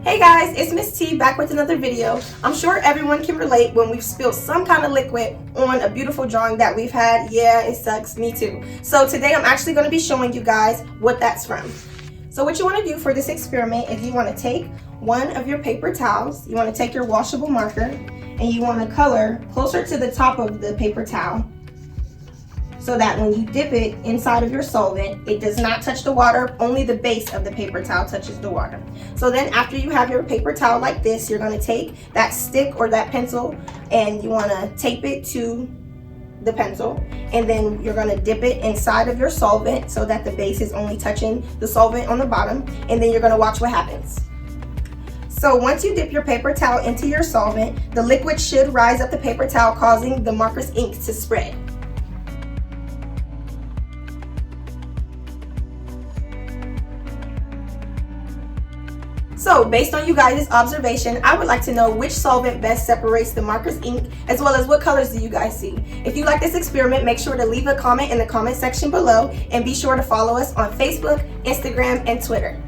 Hey guys, it's Miss T back with another video. I'm sure everyone can relate when we've spilled some kind of liquid on a beautiful drawing that we've had. Yeah, it sucks, me too. So today I'm actually going to be showing you guys what that's from. So what you want to do for this experiment is you want to take one of your paper towels, you want to take your washable marker, and you want to color closer to the top of the paper towel, so that when you dip it inside of your solvent, it does not touch the water, only the base of the paper towel touches the water. So then after you have your paper towel like this, you're gonna take that stick or that pencil and you wanna tape it to the pencil, and then you're gonna dip it inside of your solvent so that the base is only touching the solvent on the bottom, and then you're gonna watch what happens. So once you dip your paper towel into your solvent, the liquid should rise up the paper towel, causing the marker's ink to spread. So based on you guys' observation, I would like to know which solvent best separates the marker's ink, as well as what colors do you guys see. If you like this experiment, make sure to leave a comment in the comment section below, and be sure to follow us on Facebook, Instagram, and Twitter.